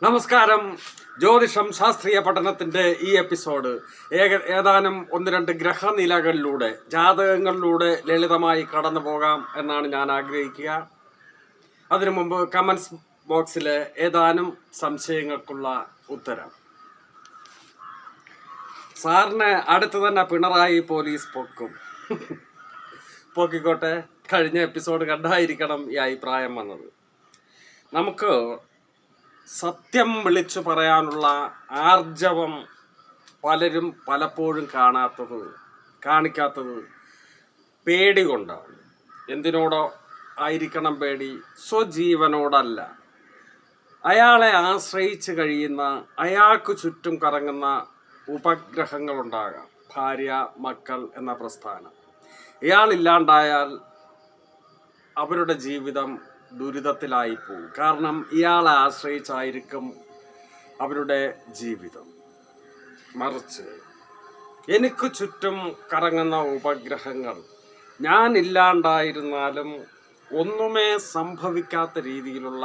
നമസ്കാരം. ജ്യോതിഷം ശാസ്ത്രീയ പഠനത്തിന്റെ ഈ എപ്പിസോഡ് ഏതാനും ഒന്ന് രണ്ട് ഗ്രഹനിലകളിലൂടെ ജാതകങ്ങളിലൂടെ ലളിതമായി കടന്നു പോകാം എന്നാണ് ഞാൻ ആഗ്രഹിക്കുക. അതിനു മുമ്പ് കമന്റ്സ് ബോക്സിലെ ഏതാനും സംശയങ്ങൾക്കുള്ള ഉത്തരം. സാറിനെ അടുത്ത് തന്നെ പിണറായി പോലീസ് പൊക്കിക്കോട്ടെ. കഴിഞ്ഞ എപ്പിസോഡ് കണ്ടായിരിക്കണം ഈ അഭിപ്രായം വന്നത്. നമുക്ക് സത്യം വിളിച്ചു പറയാനുള്ള ആർജവം പലരും പലപ്പോഴും കാണിക്കാത്തത് പേടി കൊണ്ടാണ്. എന്തിനോടോ ആയിരിക്കണം പേടി? സ്വജീവനോടല്ല. അയാളെ ആശ്രയിച്ച് കഴിയുന്ന, അയാൾക്ക് ചുറ്റും കറങ്ങുന്ന ഉപഗ്രഹങ്ങളുണ്ടാകാം. ഭാര്യ, മക്കൾ എന്ന പ്രസ്ഥാനം. ഇയാളില്ലാണ്ടായാൽ അവരുടെ ജീവിതം ദുരിതത്തിലായി പോകും. കാരണം ഇയാളെ ആശ്രയിച്ചായിരിക്കും അവരുടെ ജീവിതം. മറിച്ച് എനിക്ക് ചുറ്റും കറങ്ങുന്ന ഉപഗ്രഹങ്ങൾ ഞാൻ ഇല്ലാണ്ടായിരുന്നാലും ഒന്നുമേ സംഭവിക്കാത്ത രീതിയിലുള്ള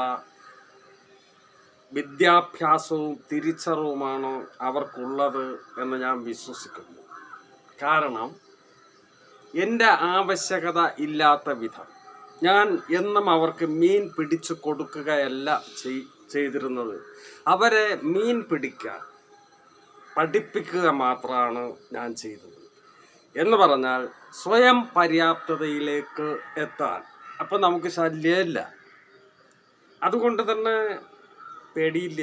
വിദ്യാഭ്യാസവും തിരിച്ചറിവുമാണ് അവർക്കുള്ളത് എന്ന് ഞാൻ വിശ്വസിക്കുന്നു. കാരണം എൻ്റെ ആവശ്യകത ഇല്ലാത്ത വിധം ഞാൻ എന്നും അവർക്ക് മീൻ പിടിച്ചു കൊടുക്കുകയല്ല ചെയ്തിരുന്നത്. അവരെ മീൻ പിടിക്കാൻ പഠിപ്പിക്കുക മാത്രമാണ് ഞാൻ ചെയ്തത്. എന്ന് പറഞ്ഞാൽ സ്വയം പര്യാപ്തതയിലേക്ക് എത്താൻ അപ്പം നമുക്ക് ശല്യമില്ല. അതുകൊണ്ട് തന്നെ പേടിയില്ല.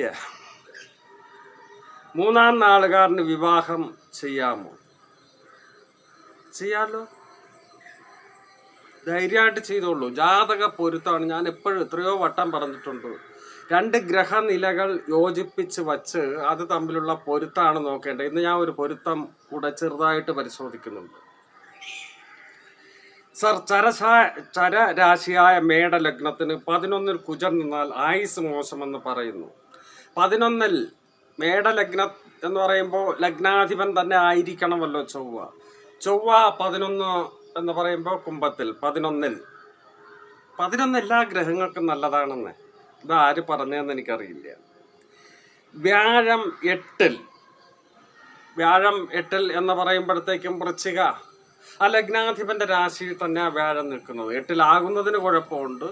മൂന്നാം നാളുകാരന് വിവാഹം ചെയ്യാമോ? ചെയ്യാലോ, ധൈര്യമായിട്ട് ചെയ്തോളൂ. ജാതക പൊരുത്തമാണ്. ഞാൻ എപ്പോഴും എത്രയോ വട്ടം പറഞ്ഞിട്ടുണ്ട്. രണ്ട് ഗ്രഹനിലകൾ യോജിപ്പിച്ച് വച്ച് അത് തമ്മിലുള്ള പൊരുത്താണ് നോക്കേണ്ടത്. ഇന്ന് ഞാൻ ഒരു പൊരുത്തം കൂടെ ചെറുതായിട്ട് പരിശോധിക്കുന്നുണ്ട്. സർ, ചരരാശിയായ മേടലഗ്നത്തിന് 11 കുജൻ നിന്നാൽ ആയുസ് മോശമെന്ന് പറയുന്നു. 11 മേടലഗ്നം എന്ന് പറയുമ്പോൾ ലഗ്നാധിപൻ തന്നെ ആയിരിക്കണമല്ലോ ചൊവ്വ. 11 എന്ന് പറയുമ്പോൾ കുംഭത്തിൽ 11 എല്ലാ ഗ്രഹങ്ങൾക്കും നല്ലതാണെന്ന് ഇതാര് പറഞ്ഞതെന്ന് എനിക്കറിയില്ല. വ്യാഴം 8 എന്ന് പറയുമ്പോഴത്തേക്കും വൃശ്ചിക, ആ ലഗ്നാധിപന്റെ രാശിയിൽ തന്നെ വ്യാഴം നിൽക്കുന്നത്. 8 കുഴപ്പമുണ്ട്.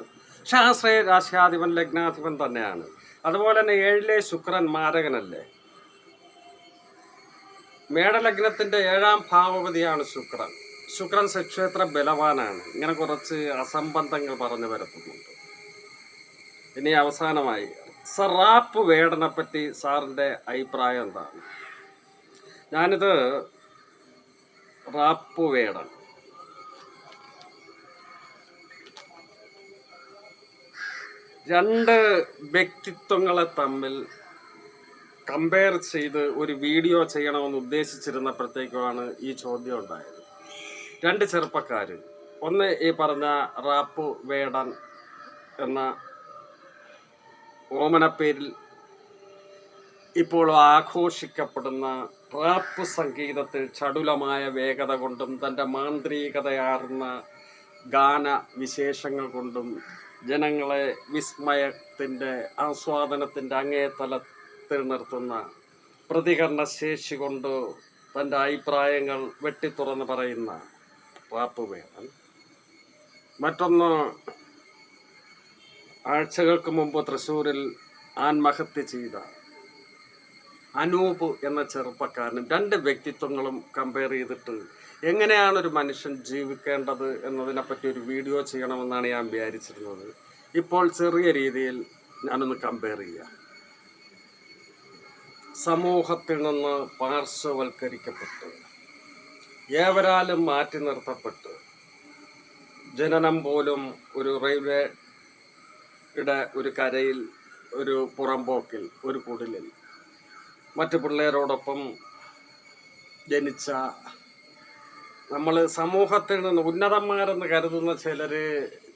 ശാസ്ത്രീയ രാശിയാധിപൻ ലഗ്നാധിപൻ തന്നെയാണ്. അതുപോലെ തന്നെ 7 ശുക്രൻ മാരകനല്ലേ. മേടലഗ്നത്തിന്റെ 7ാം ഭാവപതിയാണ് ശുക്രൻ സക്ഷേത്ര ബലവാനാണ്. ഇങ്ങനെ കുറച്ച് അസംബന്ധങ്ങൾ പറഞ്ഞു വരത്തുന്നുണ്ട്. ഇനി അവസാനമായി സർ, റാപ്പ് വേടനെ പറ്റി സാറിൻ്റെ അഭിപ്രായം എന്താണ്? ഞാനിത് റാപ്പ് വേടൻ രണ്ട് വ്യക്തിത്വങ്ങളെ തമ്മിൽ കമ്പയർ ചെയ്ത് ഒരു വീഡിയോ ചെയ്യണമെന്ന് ഉദ്ദേശിച്ചിരുന്നപ്പോഴത്തേക്കുമാണ് ഈ ചോദ്യം ഉണ്ടായത്. 2 ചെറുപ്പക്കാർ, ഒന്ന് ഈ പറഞ്ഞ റാപ്പ് വേടൻ എന്ന ഓമനപ്പേരിൽ ഇപ്പോൾ ആഘോഷിക്കപ്പെടുന്ന റാപ്പ് സംഗീതത്തിൽ ചടുലമായ വേഗത കൊണ്ടും തൻ്റെ മാന്ത്രികതയാർന്ന ഗാന വിശേഷങ്ങൾ കൊണ്ടും ജനങ്ങളെ വിസ്മയത്തിൻ്റെ ആസ്വാദനത്തിൻ്റെ അങ്ങേ തലത്തിൽ നിർത്തുന്ന പ്രതികരണ ശേഷി കൊണ്ട് തൻ്റെ അഭിപ്രായങ്ങൾ വെട്ടിത്തുറന്ന് പറയുന്ന റാപ്പ് വേടൻ. മറ്റൊന്ന്, ആഴ്ചകൾക്ക് മുമ്പ് തൃശ്ശൂരിൽ ആത്മഹത്യ ചെയ്ത അനൂപ് എന്ന ചെറുപ്പക്കാരനും 2 വ്യക്തിത്വങ്ങളും കമ്പയർ ചെയ്തിട്ട് എങ്ങനെയാണ് ഒരു മനുഷ്യൻ ജീവിക്കേണ്ടത് എന്നതിനെപ്പറ്റി ഒരു വീഡിയോ ചെയ്യണമെന്നാണ് ഞാൻ വിചാരിച്ചിരുന്നത്. ഇപ്പോൾ ചെറിയ രീതിയിൽ ഞാനൊന്ന് കമ്പയർ ചെയ്യാം. സമൂഹത്തിൽ നിന്ന് പാർശ്വവൽക്കരിക്കപ്പെട്ട് ഏവരാലും മാറ്റി നിർത്തപ്പെട്ട് ജനനം പോലും ഒരു റെയിൽവേയുടെ ഒരു കരയിൽ, ഒരു പുറമ്പോക്കിൽ, ഒരു കുടിലിൽ മറ്റു പിള്ളേരോടൊപ്പം ജനിച്ച നമ്മൾ സമൂഹത്തിൽ നിന്ന് ഉന്നതന്മാരെന്ന് കരുതുന്ന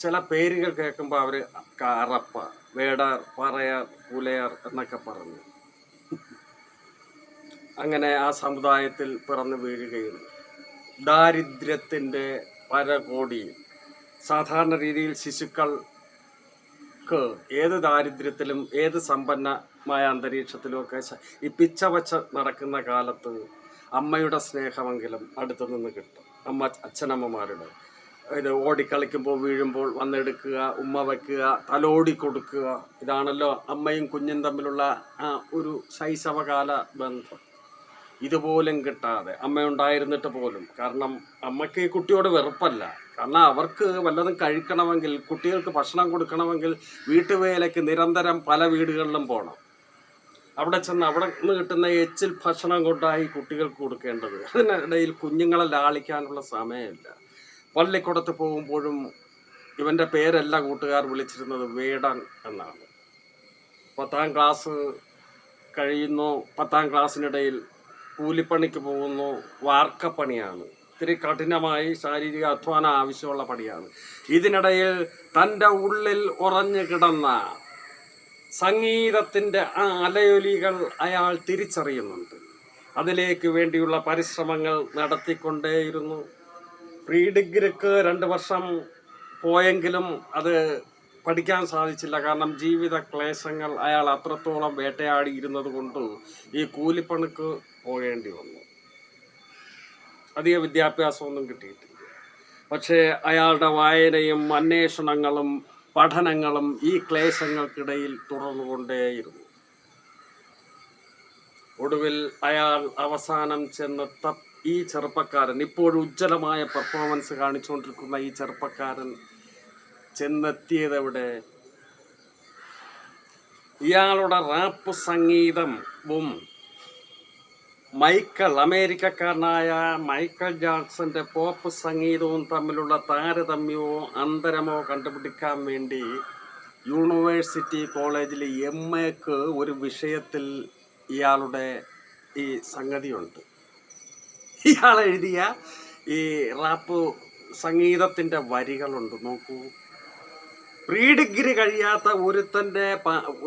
ചില പേരുകൾ കേൾക്കുമ്പോൾ അവർ കറപ്പ, വേടർ, പറയർ, പുലയർ എന്നൊക്കെ പറഞ്ഞു അങ്ങനെ ആ സമുദായത്തിൽ പിറന്നു വീഴുകയും ദാരിദ്ര്യത്തിൻ്റെ പരകോടിയിൽ സാധാരണ രീതിയിൽ ശിശുക്കൾക്ക് ഏത് ദാരിദ്ര്യത്തിലും ഏത് സമ്പന്ന അന്തരീക്ഷത്തിലുമൊക്കെ ഈ പിച്ചവച്ച നടക്കുന്ന കാലത്ത് അമ്മയുടെ സ്നേഹമെങ്കിലും അടുത്തു നിന്ന് കിട്ടും. അച്ഛനമ്മമാരുടെ ഇത് ഓടിക്കളിക്കുമ്പോൾ വീഴുമ്പോൾ വന്നെടുക്കുക, ഉമ്മ വയ്ക്കുക, തലോടി കൊടുക്കുക. ഇതാണല്ലോ അമ്മയും കുഞ്ഞും തമ്മിലുള്ള ആ ഒരു ശൈശവകാല ബന്ധം. ഇതുപോലും കിട്ടാതെ അമ്മയുണ്ടായിരുന്നിട്ട് പോലും, കാരണം അമ്മയ്ക്ക് ഈ കുട്ടിയോട് വെറുപ്പല്ല, കാരണം അവർക്ക് വല്ലതും കഴിക്കണമെങ്കിൽ, കുട്ടികൾക്ക് ഭക്ഷണം കൊടുക്കണമെങ്കിൽ വീട്ടുവേലയ്ക്ക് നിരന്തരം പല വീടുകളിലും പോകണം. അവിടെ ചെന്ന് അവിടെ നിന്ന് കിട്ടുന്ന എച്ചിൽ ഭക്ഷണം കൊണ്ടായി കുട്ടികൾക്ക് കൊടുക്കേണ്ടത്. അതിനിടയിൽ കുഞ്ഞുങ്ങളെ ലാളിക്കാനുള്ള സമയമില്ല. പള്ളിക്കൂടത്ത് പോകുമ്പോഴും ഇവൻ്റെ പേരല്ല കൂട്ടുകാർ വിളിച്ചിരുന്നത് വേടൻ എന്നാണ്. 10ാം ക്ലാസ് കഴിയുന്നു. 10ാം ക്ലാസ്സിനിടയിൽ കൂലിപ്പണിക്ക് പോകുന്നു. വാർക്കപ്പണിയാണ്, ഇത്തിരി കഠിനമായി ശാരീരിക അധ്വാനം ആവശ്യമുള്ള പണിയാണ്. ഇതിനിടയിൽ തൻ്റെ ഉള്ളിൽ ഉറഞ്ഞു കിടന്ന സംഗീതത്തിൻ്റെ ആ അലയൊലികൾ അയാൾ തിരിച്ചറിയുന്നുണ്ട്. അതിലേക്ക് വേണ്ടിയുള്ള പരിശ്രമങ്ങൾ നടത്തിക്കൊണ്ടേയിരുന്നു. പ്രീ ഡിഗ്രിക്ക് 2 വർഷം പോയെങ്കിലും അത് പഠിക്കാൻ സാധിച്ചില്ല. കാരണം ജീവിത ക്ലേശങ്ങൾ അയാൾ അത്രത്തോളം വേട്ടയാടിയിരുന്നത് കൊണ്ട് ഈ കൂലിപ്പണിക്ക് പോകേണ്ടി വന്നു. അധിക വിദ്യാഭ്യാസമൊന്നും കിട്ടിയിട്ടില്ല. പക്ഷേ അയാളുടെ വായനയും അന്വേഷണങ്ങളും പഠനങ്ങളും ഈ ക്ലേശങ്ങൾക്കിടയിൽ തുടർന്നുകൊണ്ടേയിരുന്നു. ഒടുവിൽ അയാൾ അവസാനം ചെന്നെത്ത ഈ ചെറുപ്പക്കാരൻ, ഇപ്പോഴും ഉജ്ജ്വലമായ പെർഫോമൻസ് കാണിച്ചുകൊണ്ടിരിക്കുന്ന ഈ ചെറുപ്പക്കാരൻ ചെന്നെത്തിയതെവിടെ? ഇയാളുടെ റാപ്പ് സംഗീതവും അമേരിക്കക്കാരനായ മൈക്കൽ ജാക്സന്റെ പോപ്പ് സംഗീതവും തമ്മിലുള്ള താരതമ്യമോ അന്തരമോ കണ്ടുപിടിക്കാൻ വേണ്ടി യൂണിവേഴ്സിറ്റി കോളേജിൽ MAക്ക് ഒരു വിഷയത്തിൽ ഇയാളുടെ ഈ സംഗതിയുണ്ട്. ഇയാൾ എഴുതിയ ഈ റാപ്പ് സംഗീതത്തിൻ്റെ വരികളുണ്ട്, നോക്കൂ. പ്രീ ഡിഗ്രി കഴിയാത്ത ഒരുത്തൻ്റെ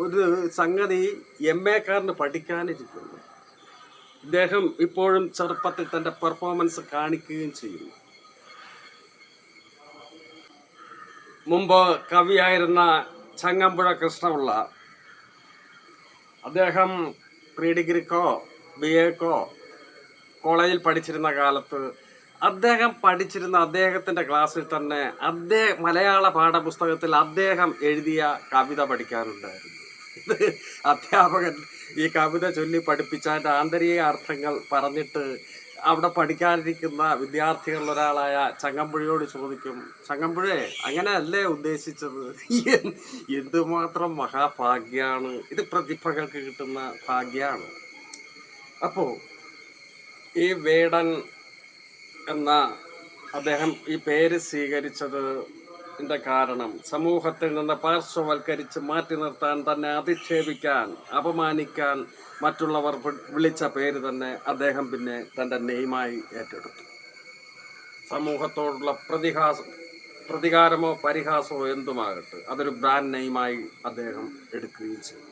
ഒരു സംഗതി MAക്കാരന് പഠിക്കാനിരിക്കുന്നു. ഇദ്ദേഹം ഇപ്പോഴും ചെറുപ്പത്തിൽ തൻ്റെ പെർഫോമൻസ് കാണിക്കുകയും ചെയ്യുന്നു. മുമ്പ് കവിയായിരുന്ന ചങ്ങമ്പുഴ കൃഷ്ണപിള്ള, അദ്ദേഹം പ്രീ ഡിഗ്രിക്കോ BAക്കോ കോളേജിൽ പഠിച്ചിരുന്ന കാലത്ത് അദ്ദേഹം പഠിച്ചിരുന്ന അദ്ദേഹത്തിൻ്റെ ക്ലാസ്സിൽ തന്നെ മലയാള പാഠപുസ്തകത്തിൽ അദ്ദേഹം എഴുതിയ കവിത പഠിക്കാനുണ്ടായിരുന്നു. അധ്യാപകൻ ഈ കവിത ചൊല്ലി പഠിപ്പിച്ച അതിൻ്റെ ആന്തരിക അർത്ഥങ്ങൾ പറഞ്ഞിട്ട് അവിടെ പഠിക്കാനിരിക്കുന്ന വിദ്യാർത്ഥികളിൽ ഒരാളായ ചങ്ങമ്പുഴയോട് ചോദിക്കും, ചങ്ങമ്പുഴേ അങ്ങനെയല്ലേ ഉദ്ദേശിച്ചത്? എന്തുമാത്രം മഹാഭാഗ്യാണ് ഇത്, പ്രതിഭകൾക്ക് കിട്ടുന്ന ഭാഗ്യമാണ്. അപ്പോൾ ഈ വേടൻ എന്ന അദ്ദേഹം ഈ പേര് സ്വീകരിച്ചത് കാരണം സമൂഹത്തിൽ നിന്ന് പാർശ്വവൽക്കരിച്ച് മാറ്റി നിർത്താൻ, തന്നെ അധിക്ഷേപിക്കാൻ, അപമാനിക്കാൻ മറ്റുള്ളവർ വിളിച്ച പേര് തന്നെ അദ്ദേഹം പിന്നെ തൻ്റെ നെയ്മായി ഏറ്റെടുത്തു. സമൂഹത്തോടുള്ള പ്രതികാരമോ പരിഹാസമോ എന്തുമാകട്ടെ, അതൊരു ബ്രാൻഡ് നെയ്മായി അദ്ദേഹം എടുക്കുകയും ചെയ്തു.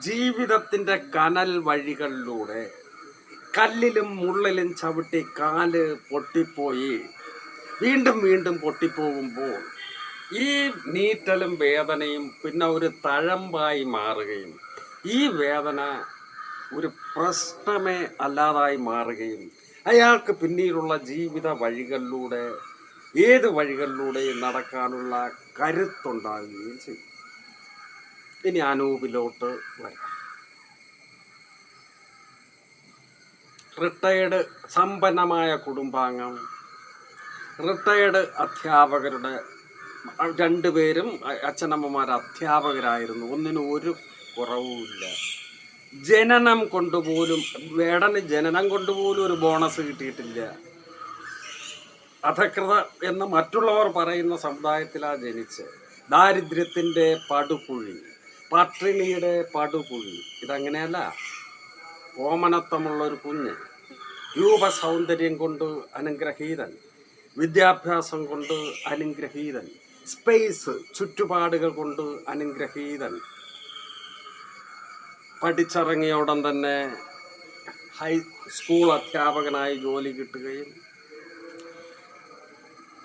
ജീവിതത്തിൻ്റെ കനൽ വഴികളിലൂടെ കല്ലിലും മുള്ളിലും ചവിട്ടി കാല് പൊട്ടിപ്പോയി വീണ്ടും വീണ്ടും പൊട്ടിപ്പോകുമ്പോൾ ഈ നീറ്റലും വേദനയും പിന്നെ ഒരു തഴമ്പായി മാറുകയും ഈ വേദന ഒരു പ്രശ്നമേ അല്ലാതായി മാറുകയും അയാൾക്ക് പിന്നീടുള്ള ജീവിത വഴികളിലൂടെ ഏത് വഴികളിലൂടെയും നടക്കാനുള്ള കരുത്തുണ്ടാകുകയും ചെയ്യും. ഇനി അനൂപിലോട്ട് വരാം. റിട്ടയേർഡ് സമ്പന്നമായ കുടുംബാംഗം, റിട്ടയേർഡ് അധ്യാപകരുടെ 2 പേരും അച്ഛനമ്മമാർ അധ്യാപകരായിരുന്നു. ഒന്നിനും ഒരു കുറവുമില്ല. ജനനം കൊണ്ടുപോലും വേടന് ജനനം കൊണ്ടുപോലും ഒരു ബോണസ് കിട്ടിയിട്ടില്ല. അധകൃത എന്ന് മറ്റുള്ളവർ പറയുന്ന സമുദായത്തിലാണ് ജനിച്ച്. ദാരിദ്ര്യത്തിൻ്റെ പടുകുഴി, പട്ടിണിയുടെ പടുകുഴി. ഇതങ്ങനെയല്ല. ഓമനത്വമുള്ളൊരു കുഞ്ഞ്, രൂപസൗന്ദര്യം കൊണ്ട് അനുഗ്രഹീതൻ, വിദ്യാഭ്യാസം കൊണ്ട് അനുഗ്രഹീതൻ, സ്പേസ് ചുറ്റുപാടുകൾ കൊണ്ട് അനുഗ്രഹീതൻ. പഠിച്ചിറങ്ങിയ ഉടൻ തന്നെ ഹൈസ്കൂൾ അധ്യാപകനായി ജോലി കിട്ടുകയും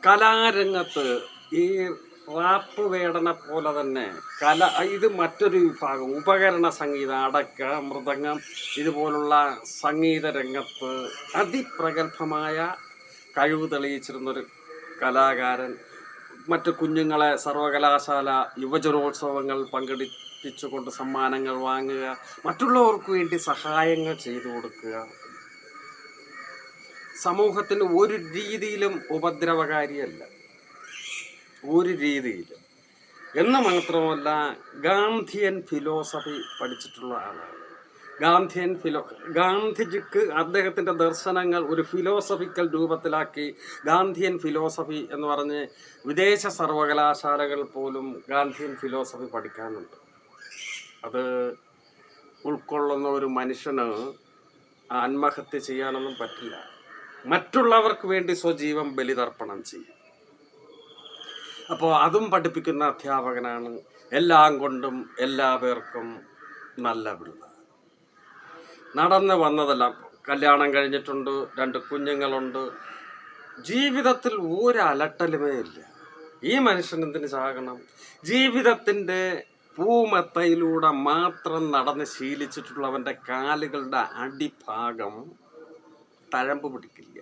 കലാരംഗത്ത് ഈ റാപ്പ് വേടനെ പോലെ തന്നെ ഇത് മറ്റൊരു വിഭാഗം ഉപകരണ സംഗീതം, അടക്ക, മൃദംഗം ഇതുപോലുള്ള സംഗീത രംഗത്ത് അതിപ്രഗത്ഭമായ കഴിവ് തെളിയിച്ചിരുന്നൊരു കലാകാരൻ. മറ്റു കുഞ്ഞുങ്ങളെ സർവകലാശാല യുവജനോത്സവങ്ങൾ പങ്കെടുപ്പിച്ചുകൊണ്ട് സമ്മാനങ്ങൾ വാങ്ങുക, മറ്റുള്ളവർക്ക് വേണ്ടി സഹായങ്ങൾ ചെയ്തു കൊടുക്കുക, സമൂഹത്തിന് ഒരു രീതിയിലും ഉപദ്രവകാരിയല്ല, ഒരു രീതിയിലും. എന്ന് മാത്രമല്ല, ഗാന്ധിയൻ ഫിലോസഫി പഠിച്ചിട്ടുള്ള ആളാണ്. ഗാന്ധിജിക്ക് അദ്ദേഹത്തിൻ്റെ ദർശനങ്ങൾ ഒരു ഫിലോസഫിക്കൽ രൂപത്തിലാക്കി ഗാന്ധിയൻ ഫിലോസഫി എന്ന് പറഞ്ഞ് വിദേശ സർവകലാശാലകൾ പോലും ഗാന്ധിയൻ ഫിലോസഫി പഠിക്കാനുണ്ട്. അത് ഉൾക്കൊള്ളുന്ന ഒരു മനുഷ്യന് ആത്മഹത്യ ചെയ്യാനൊന്നും പറ്റില്ല. മറ്റുള്ളവർക്ക് വേണ്ടി സ്വജീവൻ ബലിതർപ്പണം ചെയ്യും. അപ്പോൾ അതും പഠിപ്പിക്കുന്ന അധ്യാപകനാണ്. എല്ലാം കൊണ്ടും എല്ലാ പേർക്കും നല്ല പിള്ള. നടന്നു വന്നതെല്ലാം, കല്യാണം കഴിഞ്ഞിട്ടുണ്ട്, 2 കുഞ്ഞുങ്ങളുണ്ട്, ജീവിതത്തിൽ ഒരു അലട്ടലുമേ ഇല്ല. ഈ മനുഷ്യൻ എന്തിനു ചാകണം? ജീവിതത്തിൻ്റെ പൂമെത്തയിലൂടെ മാത്രം നടന്ന് ശീലിച്ചിട്ടുള്ളവൻ്റെ കാലുകളുടെ അടിഭാഗം തഴമ്പ് പിടിക്കില്ല.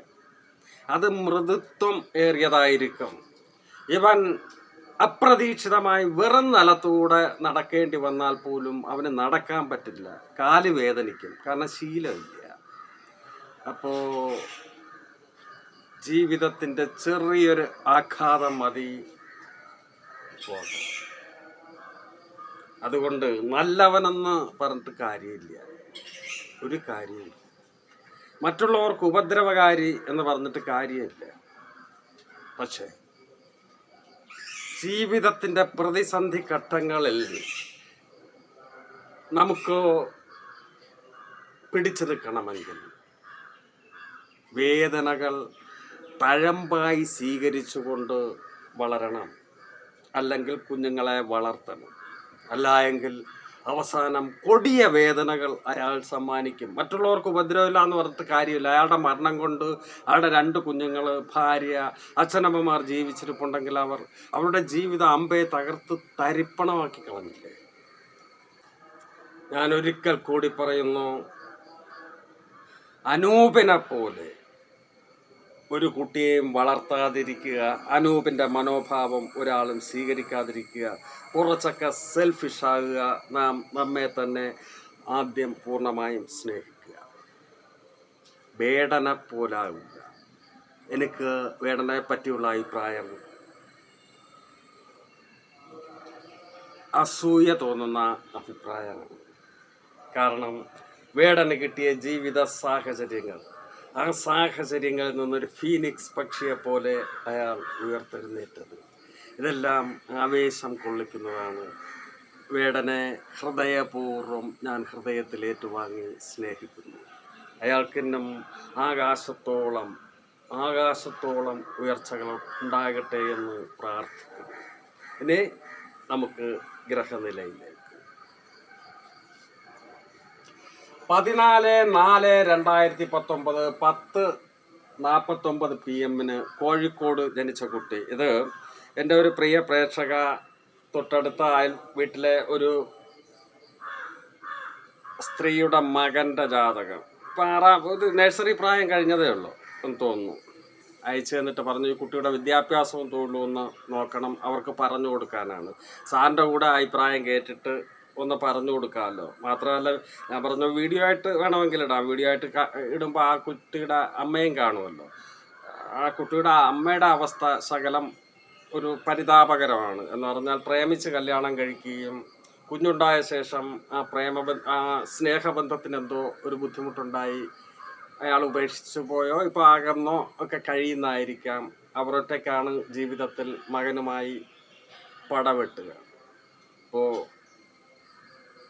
അത് മൃദുത്വം ഏറിയതായിരിക്കും. ഇവൻ അപ്രതീക്ഷിതമായി വെറും നിലത്തൂടെ നടക്കേണ്ടി വന്നാൽ പോലും അവന് നടക്കാൻ പറ്റില്ല, കാല് വേദനിക്കും, കാരണം ശീലമില്ല. അപ്പോൾ ജീവിതത്തിൻ്റെ ചെറിയൊരു ആഘാതം മതി പോകാം. അതുകൊണ്ട് നല്ലവനെന്ന് പറഞ്ഞിട്ട് കാര്യമില്ല, ഒരു കാര്യമില്ല. മറ്റുള്ളവർക്ക് ഉപദ്രവകാരി എന്ന് പറഞ്ഞിട്ട് കാര്യമില്ല. പക്ഷേ ജീവിതത്തിൻ്റെ പ്രതിസന്ധി ഘട്ടങ്ങളിൽ നമുക്ക് പിടിച്ചു നിൽക്കണമെങ്കിൽ വേദനകൾ തഴമ്പായി സ്വീകരിച്ചുകൊണ്ട് വളരണം, അല്ലെങ്കിൽ കുഞ്ഞുങ്ങളെ വളർത്തണം. അല്ല എങ്കിൽ അവസാനം കൊടിയ വേദനകൾ അയാൾ സമ്മാനിക്കും. മറ്റുള്ളവർക്ക് ഉപദ്രവമില്ല എന്ന് പറഞ്ഞിട്ട് കാര്യമില്ല. അയാളുടെ മരണം കൊണ്ട് അയാളുടെ 2 കുഞ്ഞുങ്ങൾ, ഭാര്യ, അച്ഛനമ്മമാർ ജീവിച്ചിരിപ്പുണ്ടെങ്കിൽ അവരുടെ ജീവിതം അമ്പയെ തകർത്ത് തരിപ്പണമാക്കി കളഞ്ഞില്ലേ. ഞാൻ ഒരിക്കൽ കൂടി പറയുന്നു, അനൂപിനെ പോലെ ഒരു കുട്ടിയെയും വളർത്താതിരിക്കുക, അനൂപിൻ്റെ മനോഭാവം ഒരാളും സ്വീകരിക്കാതിരിക്കുക, കുറച്ചൊക്കെ സെൽഫിഷാകുക, നമ്മെ തന്നെ ആദ്യം പൂർണ്ണമായും സ്നേഹിക്കുക, വേടനെ പോലാകുക. എനിക്ക് വേടനെ പറ്റിയുള്ള അഭിപ്രായം അസൂയ തോന്നുന്ന അഭിപ്രായമാണ്. കാരണം വേടന് കിട്ടിയ ജീവിത സാഹചര്യങ്ങൾ, ആ സാഹചര്യങ്ങളിൽ നിന്നൊരു ഫീനിക്സ് പക്ഷിയെ പോലെ അയാൾ ഉയർത്തെഴുന്നേറ്റത്, ഇതെല്ലാം ആവേശം കൊള്ളിക്കുന്നതാണ്. വേടനെ ഹൃദയപൂർവ്വം ഞാൻ ഹൃദയത്തിൽ ഏറ്റുവാങ്ങി സ്നേഹിക്കുന്നു. അയാൾക്കിന്നും ആകാശത്തോളം ഉയർച്ചകൾ ഉണ്ടാകട്ടെ എന്ന് പ്രാർത്ഥിക്കുന്നു. ഇനി നമുക്ക് ഗ്രഹനിലയിലേക്ക്. 14/4/2019 10:49 PM കോഴിക്കോട് ജനിച്ച കുട്ടി. ഇത് എൻ്റെ ഒരു പ്രിയ പ്രേക്ഷക തൊട്ടടുത്ത വീട്ടിലെ ഒരു സ്ത്രീയുടെ മകൻ്റെ ജാതകം. ഇത് നഴ്സറി പ്രായം കഴിഞ്ഞതേ ഉള്ളൂ എന്ന് തോന്നുന്നു. അയച്ചു തന്നിട്ട് പറഞ്ഞു, ഈ കുട്ടിയുടെ വിദ്യാഭ്യാസവും തൊഴിലും ഒന്ന് നോക്കണം, അവർക്ക് പറഞ്ഞു കൊടുക്കാനാണ്. സാറിൻ്റെ കൂടെ അഭിപ്രായം കേട്ടിട്ട് ഒന്ന് പറഞ്ഞു കൊടുക്കാമല്ലോ. മാത്രമല്ല, ഞാൻ പറഞ്ഞു വീഡിയോ ആയിട്ട് വേണമെങ്കിൽ ഇടാം. വീഡിയോ ആയിട്ട് ഇടുമ്പോൾ ആ കുട്ടിയുടെ അമ്മയും കാണുമല്ലോ. ആ കുട്ടിയുടെ അമ്മയുടെ അവസ്ഥ ശകലം ഒരു പരിതാപകരമാണ്. എന്ന് പറഞ്ഞാൽ പ്രേമിച്ച് കല്യാണം കഴിക്കുകയും കുഞ്ഞുണ്ടായ ശേഷം ആ സ്നേഹബന്ധത്തിന് എന്തോ ഒരു ബുദ്ധിമുട്ടുണ്ടായി അയാൾ ഉപേക്ഷിച്ചു പോയോ ഇപ്പോൾ അകന്നോ ഒക്കെ കഴിയുന്നതായിരിക്കാം. അവരൊറ്റയ്ക്കാണ് ജീവിതത്തിൽ മകനുമായി പടവെട്ടുക. അപ്പോൾ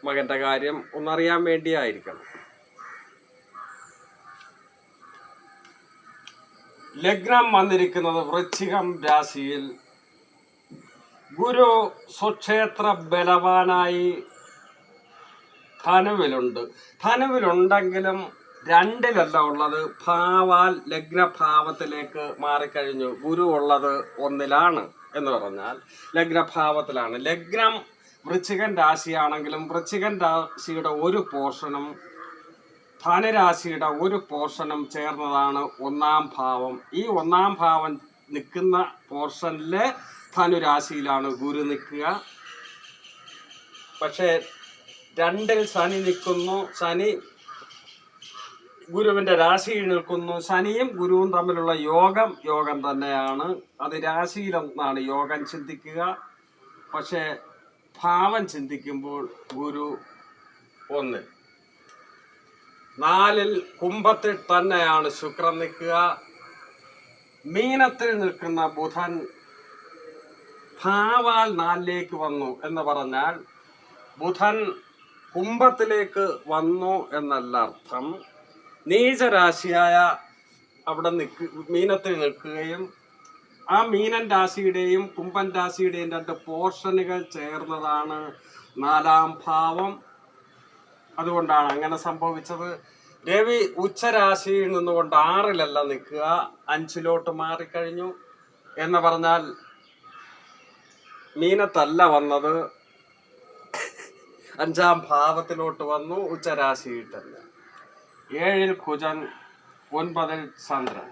മകൻ്റെ കാര്യം ഒന്നറിയാൻ വേണ്ടിയായിരിക്കണം. ലഗ്നം വന്നിരിക്കുന്നത് വൃശ്ചികം രാശിയിൽ. ഗുരു സ്വക്ഷേത്ര ബലവാനായി ധനുവിലുണ്ടെങ്കിലും 2-ലല്ല ഉള്ളത്, ഭാവാൽ ലഗ്നഭാവത്തിലേക്ക് മാറിക്കഴിഞ്ഞു. ഗുരു ഉള്ളത് 1-ലാണ്. എന്ന് പറഞ്ഞാൽ ലഗ്നഭാവത്തിലാണ്. ലഗ്നം വൃശ്ചികൻ രാശിയാണെങ്കിലും വൃശ്ചികൻ രാശിയുടെ ഒരു പോർഷനും ധനുരാശിയുടെ ഒരു പോർഷനും ചേർന്നതാണ് ഒന്നാം ഭാവം. ഈ ഒന്നാം ഭാവം നിൽക്കുന്ന പോർഷനിലെ ധനുരാശിയിലാണ് ഗുരു നിൽക്കുക. പക്ഷേ 2-ൽ ശനി നിൽക്കുന്നു. ശനി ഗുരുവിൻ്റെ രാശിയിൽ നിൽക്കുന്നു. ശനിയും ഗുരുവും തമ്മിലുള്ള യോഗം തന്നെയാണ്. അത് രാശിയിലൊന്നാണ് യോഗം ചിന്തിക്കുക. പക്ഷേ ഭാവം ചിന്തിക്കുമ്പോൾ ഗുരു 1. 4-ൽ കുംഭത്തിൽ തന്നെയാണ് ശുക്രൻ നിൽക്കുക. മീനത്തിൽ നിൽക്കുന്ന ബുധൻ ഭാവാൽ 4-ലേക്ക് വന്നു എന്ന് പറഞ്ഞാൽ ബുധൻ കുംഭത്തിലേക്ക് വന്നു എന്നല്ല അർത്ഥം. നീചരാശിയായ അവിടെ മീനത്തിൽ നിൽക്കുകയും ആ മീനൻ രാശിയുടെയും കുംഭൻ രാശിയുടെയും 2 പോർഷനുകൾ ചേർന്നതാണ് 4-ാം ഭാവം. അതുകൊണ്ടാണ് അങ്ങനെ സംഭവിച്ചത്. രവി ഉച്ചരാശിയിൽ നിന്നുകൊണ്ട് 6-ലല്ല നിൽക്കുക, 5-ലോട്ട് മാറിക്കഴിഞ്ഞു എന്ന് പറഞ്ഞാൽ മീനത്തല്ല വന്നത്, 5-ാം ഭാവത്തിലോട്ട് വന്നു, ഉച്ചരാശിയിൽ തന്നെ. 7-ൽ കുജൻ, 9-ൽ ചന്ദ്രൻ.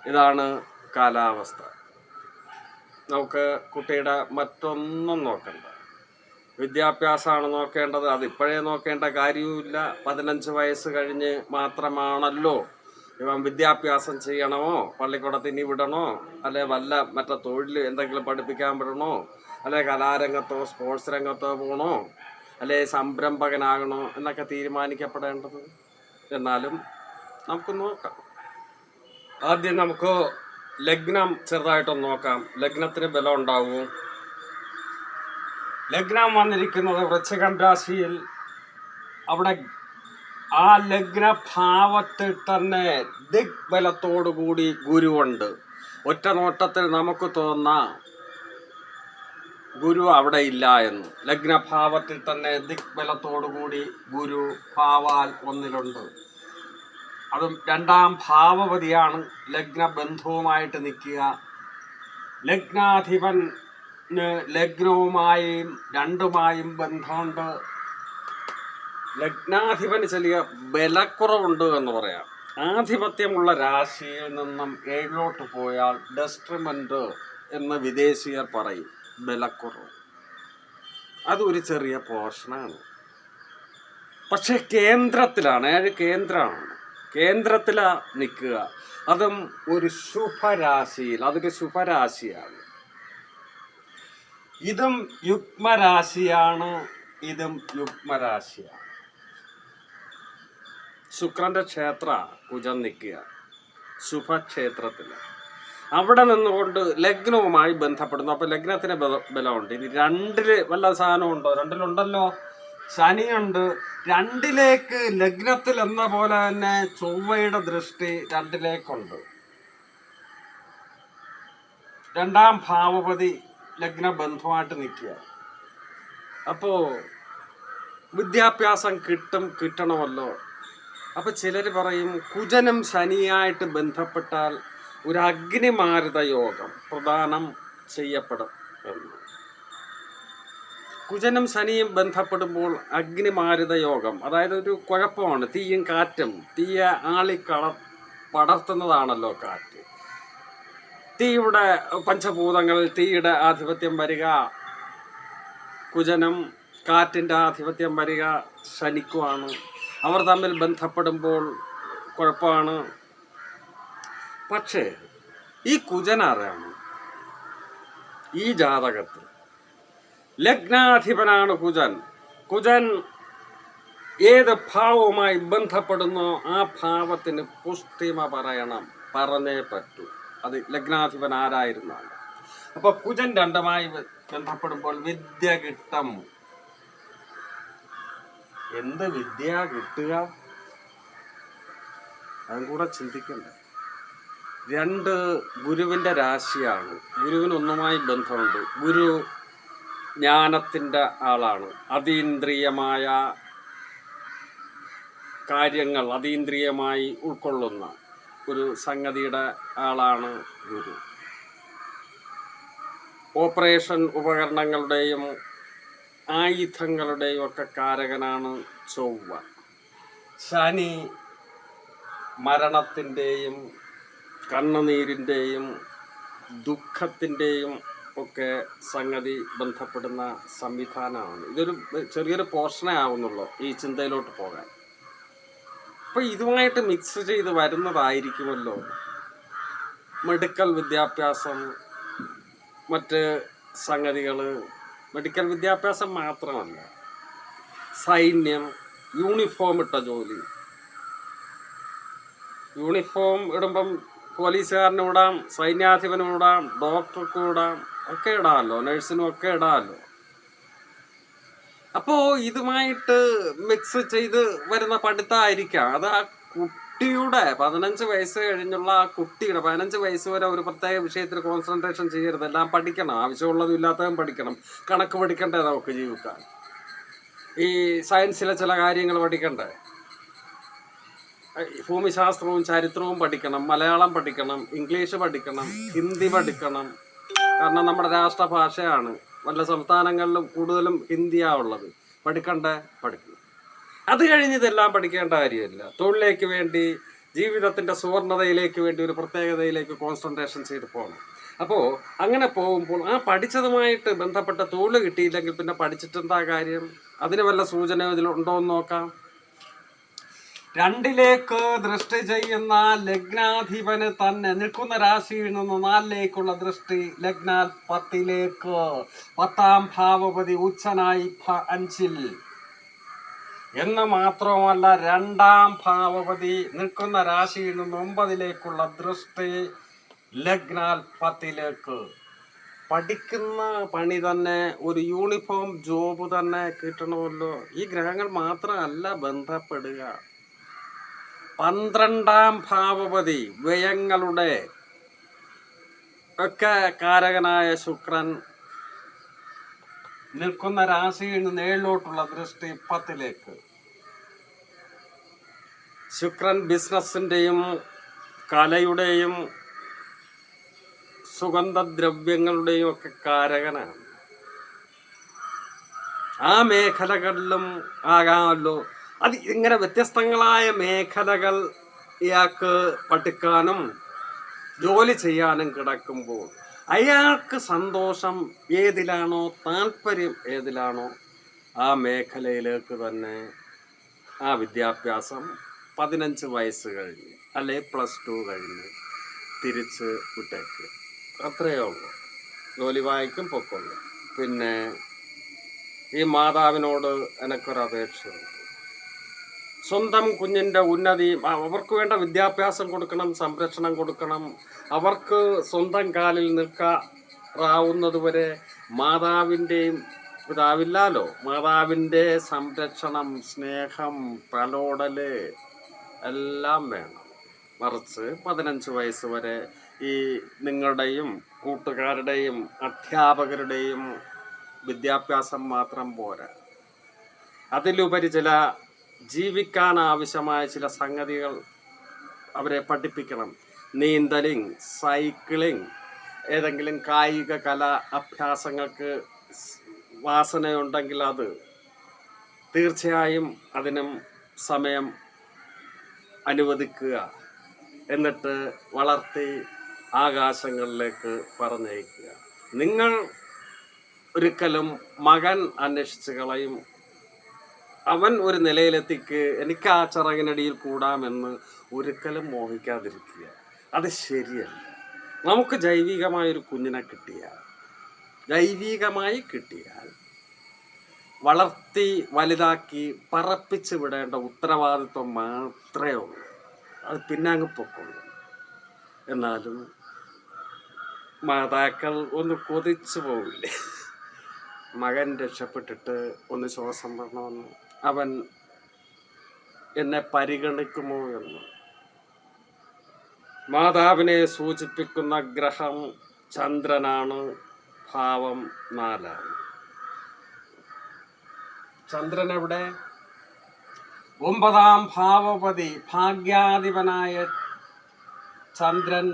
ഇതാണ് കാലാവസ്ഥ. നമുക്ക് കുട്ടിയുടെ മറ്റൊന്നും നോക്കണ്ട, വിദ്യാഭ്യാസമാണ് നോക്കേണ്ടത്. അതിപ്പോഴേ നോക്കേണ്ട കാര്യവുമില്ല. 15 വയസ്സ് കഴിഞ്ഞ് മാത്രമാണല്ലോ ഇവൻ വിദ്യാഭ്യാസം ചെയ്യണമോ, പള്ളിക്കൂടത്തിന് വിടണോ, അല്ലെ വല്ല മറ്റേ തൊഴിൽ എന്തെങ്കിലും പഠിപ്പിക്കാൻ വിടണോ, അല്ലെ കലാരംഗത്തോ സ്പോർട്സ് രംഗത്തോ പോകണോ, അല്ലെ സംരംഭകനാകണോ എന്നൊക്കെ തീരുമാനിക്കപ്പെടേണ്ടത്. എന്നാലും നമുക്ക് നോക്കാം. ആദ്യം നമുക്ക് ലഗ്നം ചെറുതായിട്ടൊന്ന് നോക്കാം. ലഗ്നത്തിന് ബലം ഉണ്ടാവുമോ? ലഗ്നം വന്നിരിക്കുന്നത് വൃശ്ചികം രാശിയിൽ. അവിടെ ആ ലഗ്നഭാവത്തിൽ തന്നെ ദിഗ്ബലത്തോടുകൂടി ഗുരുവുണ്ട്. ഒറ്റ നോട്ടത്തിൽ നമുക്ക് തോന്നാം ഗുരു അവിടെ ഇല്ല എന്ന്. ലഗ്നഭാവത്തിൽ തന്നെ ദിഗ്ബലത്തോടുകൂടി ഗുരു ഭാവാൽ 1-ലുണ്ട്. അതും 2-ാം ഭാവപതിയാണ്. ലഗ്നബന്ധവുമായിട്ട് നിൽക്കുക. ലഗ്നാധിപന് ലഗ്നവുമായും 2-മായും ബന്ധമുണ്ട്. ലഗ്നാധിപന് ചെറിയ ബലക്കുറവുണ്ട് എന്ന് പറയാം. ആധിപത്യമുള്ള രാശിയിൽ നിന്നും 7-ലോട്ട് പോയാൽ ഡെസ്ട്രിമെന്റ് എന്ന് വിദേശീയർ പറയും. ബലക്കുറവ് അതൊരു ചെറിയ പോർഷനാണ്. പക്ഷെ കേന്ദ്രത്തിലാണ്, 7 കേന്ദ്രമാണ്, കേന്ദ്രത്തിലാണ് നിൽക്കുക. അതും ഒരു ശുഭരാശിയിൽ. അതൊരു ശുഭരാശിയാണ്. ഇതും യുഗ്മരാശിയാണ്, ഇതും യുഗ്മരാശിയാണ്. ശുക്രന്റെ ക്ഷേത്ര കുജൻ നിൽക്കുക ശുഭക്ഷേത്രത്തിൽ. അവിടെ നിന്നുകൊണ്ട് ലഗ്നവുമായി ബന്ധപ്പെടുന്നു. അപ്പൊ ലഗ്നത്തിന് ബലമുണ്ട്. ഇനി 2-ല് വല്ല സാധനം ഉണ്ടോ? 2-ലുണ്ടല്ലോ, ശനിയുണ്ട്. 2-ലേക്ക് ലഗ്നത്തിൽ എന്ന പോലെ തന്നെ ചൊവ്വയുടെ ദൃഷ്ടി 2-ലേക്കുണ്ട്. 2-ാം ഭാവപതി ലഗ്നബന്ധമായിട്ട് നിൽക്കുക. അപ്പോ വിദ്യാഭ്യാസം കിട്ടണമല്ലോ. അപ്പൊ ചിലർ പറയും കുജനും ശനിയായിട്ട് ബന്ധപ്പെട്ടാൽ ഒരു അഗ്നിമാരുത യോഗം പ്രദാനം ചെയ്യപ്പെടും എന്ന്. കുജനും ശനിയും ബന്ധപ്പെടുമ്പോൾ അഗ്നിമാരുത യോഗം, അതായത് ഒരു കുഴപ്പമാണ്. തീയും കാറ്റും, തീയെ പടർത്തുന്നതാണല്ലോ കാറ്റ്. തീയുടെ പഞ്ചഭൂതങ്ങളിൽ തീയുടെ ആധിപത്യം വരിക കുജനും, കാറ്റിൻ്റെ ആധിപത്യം വരിക ശനിക്കുമാണ്. അവർ തമ്മിൽ ബന്ധപ്പെടുമ്പോൾ കുഴപ്പമാണ്. പക്ഷേ ഈ കുജനാരാണ്? ഈ ജാതകത്തിൽ ലഗ്നാധിപനാണ് കുജൻ. കുജൻ ഏത് ഭാവവുമായി ബന്ധപ്പെടുന്നോ ആ ഭാവത്തിന് പുഷ്ടിമ പറഞ്ഞേ പറ്റൂ. അത് ലഗ്നാധിപൻ ആരായിരുന്നാണ്. അപ്പൊ കുജൻ 2-മായി ബന്ധപ്പെടുമ്പോൾ വിദ്യ കിട്ടും. എന്ത് വിദ്യ കിട്ടുക? അതും കൂടെ ചിന്തിക്കണ്ടേ. 2 ഗുരുവിൻ്റെ രാശിയാണ്. ഗുരുവിന് 1-മായി ബന്ധമുണ്ട്. ഗുരു ജ്ഞാനത്തിൻ്റെ ആളാണ്. അതീന്ദ്രിയമായ കാര്യങ്ങൾ അതീന്ദ്രിയമായി ഉൾക്കൊള്ളുന്ന ഒരു സംഗതിയുടെ ആളാണ് ഗുരു. ഓപ്പറേഷൻ ഉപകരണങ്ങളുടെയും ആയുധങ്ങളുടെയും ഒക്കെ കാരകനാണ് ചൊവ്വ. ശനി മരണത്തിൻ്റെയും കണ്ണുനീരിൻ്റെയും ദുഃഖത്തിൻ്റെയും ഒക്കെ സംഗതി ബന്ധപ്പെടുന്ന സംവിധാനമാണ്. ഇതൊരു ചെറിയൊരു പോർഷനേ ആവുന്നുള്ളൂ ഈ ചിന്തയിലോട്ട് പോകാൻ. അപ്പോൾ ഇതുമായിട്ട് മിക്സ് ചെയ്ത് വരുന്നതായിരിക്കുമല്ലോ മെഡിക്കൽ വിദ്യാഭ്യാസം, മറ്റ് സംഗതികൾ. മെഡിക്കൽ വിദ്യാഭ്യാസം മാത്രമല്ല, സൈന്യം, യൂണിഫോം ഇട്ട ജോലി. യൂണിഫോം ഇടുമ്പം പോലീസുകാരന് വിടാം, സൈന്യാധിപനും വിടാം, ഡോക്ടർക്ക് വിടാം, ഒക്കെ ഇടാമല്ലോ, നഴ്സിനും ഒക്കെ ഇടാമല്ലോ. അപ്പോൾ ഇതുമായിട്ട് മിക്സ് ചെയ്ത് വരുന്ന പഠിത്തമായിരിക്കാം. അത് ആ കുട്ടിയുടെ 15 വയസ്സ് കഴിഞ്ഞുള്ള ആ കുട്ടിയുടെ 15 വയസ്സ് വരെ ഒരു പ്രത്യേക വിഷയത്തിൽ കോൺസെൻട്രേഷൻ ചെയ്യരുത്. എല്ലാം പഠിക്കണം, ആവശ്യമുള്ളതും ഇല്ലാത്തതും പഠിക്കണം. കണക്ക് പഠിക്കണ്ടേ നമുക്ക് ജീവിക്കാൻ? ഈ സയൻസിലെ ചില കാര്യങ്ങൾ പഠിക്കണ്ടേ? ഭൂമിശാസ്ത്രവും ചരിത്രവും പഠിക്കണം, മലയാളം പഠിക്കണം, ഇംഗ്ലീഷ് പഠിക്കണം, ഹിന്ദി പഠിക്കണം. കാരണം നമ്മുടെ രാഷ്ട്രഭാഷയാണ്. വല്ല സംസ്ഥാനങ്ങളിലും കൂടുതലും ഹിന്ദിയാണ് ഉള്ളത്. പഠിക്കണ്ടേ? പഠിക്കണം. അത് കഴിഞ്ഞ് ഇതെല്ലാം പഠിക്കേണ്ട കാര്യമില്ല. തൊഴിലേക്ക് വേണ്ടി, ജീവിതത്തിൻ്റെ സുവർണതയിലേക്ക് വേണ്ടി, ഒരു പ്രത്യേകതയിലേക്ക് കോൺസെൻട്രേഷൻ ചെയ്ത് പോകണം. അപ്പോൾ അങ്ങനെ പോകുമ്പോൾ ആ പഠിച്ചതുമായിട്ട് ബന്ധപ്പെട്ട തൊഴിൽ കിട്ടിയില്ലെങ്കിൽ പിന്നെ പഠിച്ചിട്ടെന്താ കാര്യം? അതിന് വല്ല സൂചന ഇതിലുണ്ടോ എന്ന് നോക്കാം. 2ലേക്ക് ദൃഷ്ടി ചെയ്യുന്ന ലഗ്നാധിപന് തന്നെ നിൽക്കുന്ന രാശിയിൽ നിന്ന് 4ലേക്കുള്ള ദൃഷ്ടി. ലഗ്നാൽ 10ലേക്ക്, 10ാം ഭാവപതി ഉച്ചനായി 5-ൽ എന്ന് മാത്രമല്ല, 2ാം ഭാവപതി നിൽക്കുന്ന രാശിയിൽ നിന്ന് 9ലേക്കുള്ള ദൃഷ്ടി. ലഗ്നാൽ 10ലേക്ക്. പഠിക്കുന്ന പണി തന്നെ, ഒരു യൂണിഫോം ജോബ് തന്നെ കിട്ടണമല്ലോ. ഈ ഗ്രഹങ്ങൾ മാത്രമല്ല ബന്ധപ്പെടുക. 12ാം ഭാവപതി വ്യയങ്ങളുടെ ഒക്കെ കാരകനായ ശുക്രൻ നിൽക്കുന്ന രാശിയിൽ നിന്ന് 7ലോട്ടുള്ള ദൃഷ്ടി 10ലേക്ക്. ശുക്രൻ ബിസിനസ്സിൻ്റെയും കലയുടെയും സുഗന്ധദ്രവ്യങ്ങളുടെയും ഒക്കെ കാരകനാണ്. ആ മേഖലകളിലും ആകാമല്ലോ. അത് ഇങ്ങനെ വ്യത്യസ്തങ്ങളായ മേഖലകൾ ഇയാൾക്ക് പഠിക്കാനും ജോലി ചെയ്യാനും കിടക്കുമ്പോൾ അയാൾക്ക് സന്തോഷം ഏതിലാണോ, താല്പര്യം ഏതിലാണോ, ആ മേഖലയിലേക്ക് തന്നെ ആ വിദ്യാഭ്യാസം 15 വയസ്സ് കഴിഞ്ഞ് അല്ലെ +2 കഴിഞ്ഞ് തിരിച്ച് വിട്ടേക്ക്. അത്രയേ ഉള്ളൂ. ജോലി വാങ്ങിക്കും, പൊക്കൊള്ളു. പിന്നെ ഈ മാതാവിനോട് എനിക്കൊരപേക്ഷയുണ്ട്. സ്വന്തം കുഞ്ഞിൻ്റെ ഉന്നതി, അവർക്ക് വേണ്ട വിദ്യാഭ്യാസം കൊടുക്കണം, സംരക്ഷണം കൊടുക്കണം. അവർക്ക് സ്വന്തം കാലിൽ നിൽക്കാറാവുന്നതുവരെ മാതാവിൻ്റെയും, പിതാവില്ലാലോ, മാതാവിൻ്റെ സംരക്ഷണം, സ്നേഹം, തലോടല് എല്ലാം വേണം. മറിച്ച് 15 വയസ്സ് വരെ ഈ നിങ്ങളുടെയും കൂട്ടുകാരുടെയും അധ്യാപകരുടെയും വിദ്യാഭ്യാസം മാത്രം പോരാ. അതിലുപരി ചില ജീവിക്കാൻ ആവശ്യമായ ചില സംഗതികൾ അവരെ പഠിപ്പിക്കണം. നീന്തലിങ്, സൈക്ലിങ്, ഏതെങ്കിലും കായിക കലാ അഭ്യാസങ്ങൾക്ക് വാസനയുണ്ടെങ്കിൽ അത് തീർച്ചയായും അതിനും സമയം അനുവദിക്കുക. എന്നിട്ട് വളർത്തി ആകാശങ്ങളിലേക്ക് പറഞ്ഞയക്കുക. നിങ്ങൾ ഒരിക്കലും മകൻ അന്വേഷിച്ച് കളയും, അവൻ ഒരു നിലയിലെത്തിക്ക്, എനിക്ക് ആ ചിറകിനടിയിൽ കൂടാമെന്ന് ഒരിക്കലും മോഹിക്കാതിരിക്കുക. അത് ശരിയല്ല. നമുക്ക് ജൈവികമായൊരു കുഞ്ഞിനെ ജൈവികമായി കിട്ടിയാൽ വളർത്തി വലുതാക്കി പറപ്പിച്ച് വിടേണ്ട ഉത്തരവാദിത്വം മാത്രമേ ഉള്ളൂ. അത് പിന്നെ അങ്ങ് പൊക്കുള്ളൂ. എന്നാലും മാതാക്കൾ ഒന്ന് കൊതിച്ചു പോവില്ലേ, മകൻ രക്ഷപ്പെട്ടിട്ട് ഒന്ന് ശ്വാസം വരണമെന്ന്, അവൻ എന്നെ പരിഗണിക്കുമോ എന്ന്. മാതാവിനെ സൂചിപ്പിക്കുന്ന ഗ്രഹം ചന്ദ്രനാണ്. ഭാവം 4. ചന്ദ്രൻ എവിടെ? 9ാം ഭാവപതി ഭാഗ്യാധിപനായ ചന്ദ്രൻ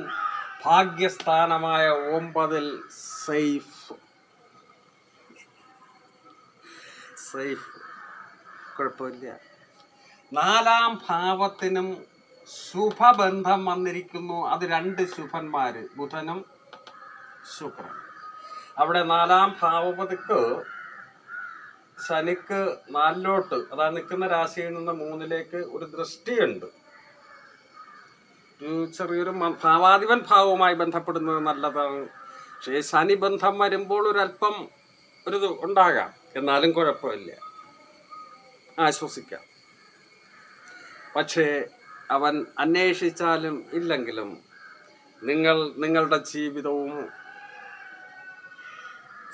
ഭാഗ്യസ്ഥാനമായ 9 സേഫ് കുഴപ്പമില്ല. 4-ാം ഭാവത്തിനും ശുഭബന്ധം വന്നിരിക്കുന്നു. അത് 2 ശുഭന്മാര്, ബുധനും ശുക്രൻ. അവിടെ 4-ാം ഭാവപതിക്ക് ശനിക്ക് 4-ലോട്ട്, അതാ നിൽക്കുന്ന രാശിയിൽ നിന്ന് 3-ലേക്ക് ഒരു ദൃഷ്ടിയുണ്ട്. ചെറിയൊരു ഭാവാധിപൻ ഭാവവുമായി ബന്ധപ്പെടുന്നത് നല്ലതാണ്. പക്ഷേ ശനി ബന്ധം വരുമ്പോൾ ഒരല്പം ഒരു ഉണ്ടാകാം. എന്നാലും കുഴപ്പമില്ല, ആശ്വസിക്കാം. പക്ഷേ അവൻ അന്വേഷിച്ചാലും ഇല്ലെങ്കിലും നിങ്ങളുടെ ജീവിതവും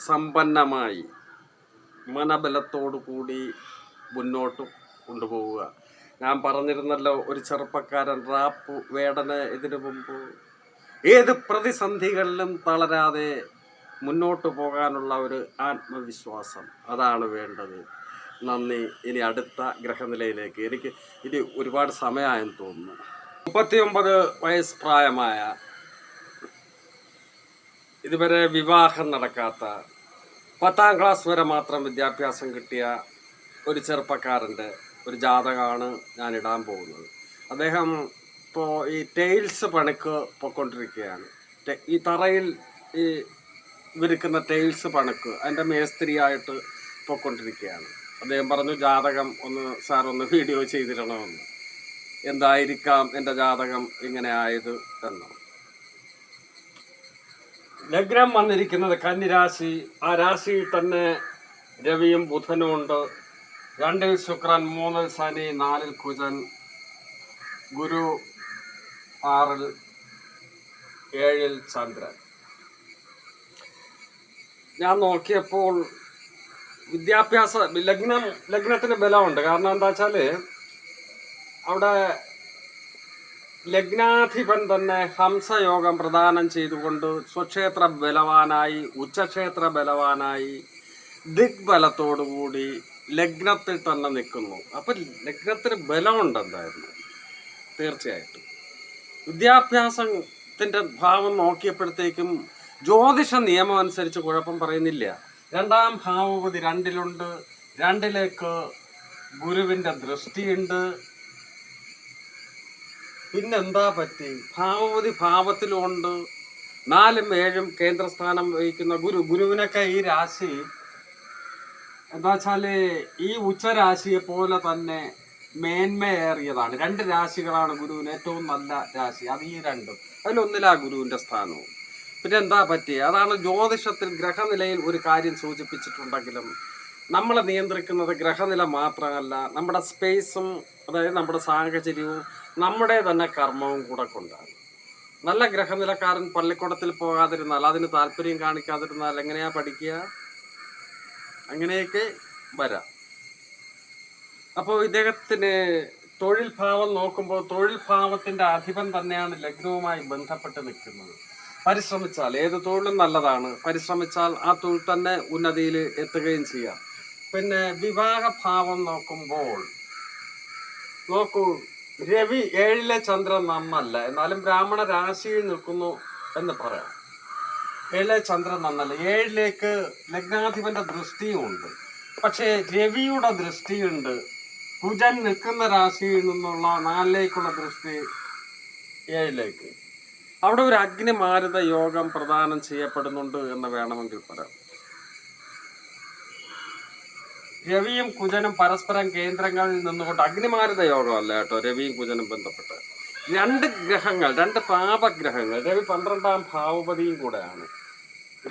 സമ്പന്നമായി മനബലത്തോടു കൂടി മുന്നോട്ട് കൊണ്ടുപോവുക. ഞാൻ പറഞ്ഞിരുന്നല്ലോ, ഒരു ചെറുപ്പക്കാരൻ റാപ്പ് വേടന് ഇതിനു മുമ്പ് ഏത് പ്രതിസന്ധികളിലും തളരാതെ മുന്നോട്ട് പോകാനുള്ള ഒരു ആത്മവിശ്വാസം, അതാണ് വേണ്ടത്. നന്ദി. ഇനി അടുത്ത ഗ്രഹനിലയിലേക്ക്. എനിക്ക് ഇത് ഒരുപാട് സമയമായെന്ന് തോന്നുന്നു. 39 വയസ്സ് പ്രായമായ, ഇതുവരെ വിവാഹം നടക്കാത്ത, 10-ാം ക്ലാസ് വരെ മാത്രം വിദ്യാഭ്യാസം കിട്ടിയ ഒരു ചെറുപ്പക്കാരൻ്റെ ഒരു ജാതകമാണ് ഞാൻ ഇടാൻ പോകുന്നത്. അദ്ദേഹം ഇപ്പോൾ ഈ ടൈൽസ് പണിക്ക് പൊയ്ക്കൊണ്ടിരിക്കുകയാണ്. ഈ തറയിൽ ഈ വിരിക്കുന്ന ടൈൽസ് പണിക്ക് അതിൻ്റെ മേസ്ത്രിയായിട്ട് പൊയ്ക്കൊണ്ടിരിക്കുകയാണ്. അദ്ദേഹം പറഞ്ഞു, ജാതകം സാറൊന്ന് വീഡിയോ ചെയ്തിടണമെന്ന്. എന്തായിരിക്കാം എൻ്റെ ജാതകം ഇങ്ങനെ ആയത് എന്ന്. ലഗ്നം വന്നിരിക്കുന്നത് കന്നിരാശി. ആ രാശിയിൽ തന്നെ രവിയും ബുധനും ഉണ്ട്. 2-ൽ ശുക്രൻ, 3-ൽ ശനി, 4-ൽ കുജൻ, ഗുരു 6-ൽ, 7-ൽ ചന്ദ്രൻ. ഞാൻ നോക്കിയപ്പോൾ ലഗ്നത്തിന് ബലമുണ്ട്. കാരണം എന്താ വെച്ചാൽ അവിടെ ലഗ്നാധിപൻ തന്നെ ഹംസയോഗം പ്രദാനം ചെയ്തുകൊണ്ട് സ്വക്ഷേത്ര ബലവാനായി, ഉച്ചക്ഷേത്ര ബലവാനായി, ദിഗ്ബലത്തോടുകൂടി ലഗ്നത്തിൽ തന്നെ നിൽക്കുന്നു. അപ്പം ലഗ്നത്തിന് ബലമുണ്ട് എന്തായിരുന്നു, തീർച്ചയായിട്ടും. വിദ്യാഭ്യാസത്തിൻ്റെ ഭാവം നോക്കിയപ്പോഴത്തേക്കും ജ്യോതിഷ നിയമം അനുസരിച്ച് കുഴപ്പം പറയുന്നില്ല. 2-ാം ഭാവപതി 2-ലുണ്ട്. 2-ലേക്ക് ഗുരുവിൻ്റെ ദൃഷ്ടിയുണ്ട്. പിന്നെന്താ പറ്റി? ഭാവപതി ഭാവത്തിലുണ്ട്. 4-ഉം 7-ഉം കേന്ദ്രസ്ഥാനം വഹിക്കുന്ന ഗുരുവിനൊക്കെ ഈ രാശി എന്താ വെച്ചാല് ഈ ഉച്ചരാശിയെ പോലെ തന്നെ മേന്മയേറിയതാണ്. 2 രാശികളാണ് ഗുരുവിന് ഏറ്റവും നല്ല രാശി. അത് ഈ 2ഉം. അതിലൊന്നിലാ ഗുരുവിൻ്റെ സ്ഥാനവും. പിന്നെ എന്താ പറ്റി? അതാണ് ജ്യോതിഷത്തിൽ ഗ്രഹനിലയിൽ ഒരു കാര്യം സൂചിപ്പിച്ചിട്ടുണ്ടെങ്കിലും നമ്മളെ നിയന്ത്രിക്കുന്നത് ഗ്രഹനില മാത്രമല്ല, നമ്മുടെ സ്പേസും, അതായത് നമ്മുടെ സാഹചര്യവും നമ്മുടെ തന്നെ കർമ്മവും കൂടെ കൊണ്ടാണ്. നല്ല ഗ്രഹനിലക്കാരൻ പള്ളിക്കൂടത്തിൽ പോകാതിരുന്നാൽ, അതിന് താല്പര്യം കാണിക്കാതിരുന്നാൽ എങ്ങനെയാ പഠിക്കുക? അങ്ങനെയൊക്കെ വരാം. അപ്പോൾ ഇദ്ദേഹത്തിന് തൊഴിൽ ഭാവം നോക്കുമ്പോൾ തൊഴിൽ ഭാവത്തിൻ്റെ അധിപൻ തന്നെയാണ് ലഗ്നവുമായി ബന്ധപ്പെട്ട് നിൽക്കുന്നത്. പരിശ്രമിച്ചാൽ ഏത് തൊഴിലും നല്ലതാണ്. പരിശ്രമിച്ചാൽ ആ തൊഴിൽ തന്നെ ഉന്നതിയിൽ എത്തുകയും ചെയ്യാം. പിന്നെ വിവാഹഭാവം നോക്കുമ്പോൾ നോക്കൂ, രവി 7-ലെ ചന്ദ്രൻ നന്നല്ല, എന്നാലും ബ്രാഹ്മണ രാശിയിൽ നിൽക്കുന്നു എന്ന് പറയാം. 7-ലെ ചന്ദ്രൻ നന്നല്ല. 7-ലേക്ക് ലഗ്നാധിപന്റെ ദൃഷ്ടിയും ഉണ്ട്. പക്ഷേ രവിയുടെ ദൃഷ്ടിയുണ്ട്. കുജൻ നിൽക്കുന്ന രാശിയിൽ നിന്നുള്ള 4-ലേക്കുള്ള ദൃഷ്ടി 7-ലേക്ക്. അവിടെ ഒരു അഗ്നിമാരുത യോഗം പ്രദാനം ചെയ്യപ്പെടുന്നുണ്ട് എന്ന് വേണമെങ്കിൽ പറയാം. രവിയും കുജനും പരസ്പരം കേന്ദ്രങ്ങളിൽ നിന്നുകൊണ്ട്, അഗ്നിമാരുത യോഗമല്ല കേട്ടോ, രവിയും കുജനും ബന്ധപ്പെട്ട് 2 ഗ്രഹങ്ങൾ, 2 പാപഗ്രഹങ്ങൾ. രവി 12-ാം ഭാവപതിയും കൂടെയാണ്.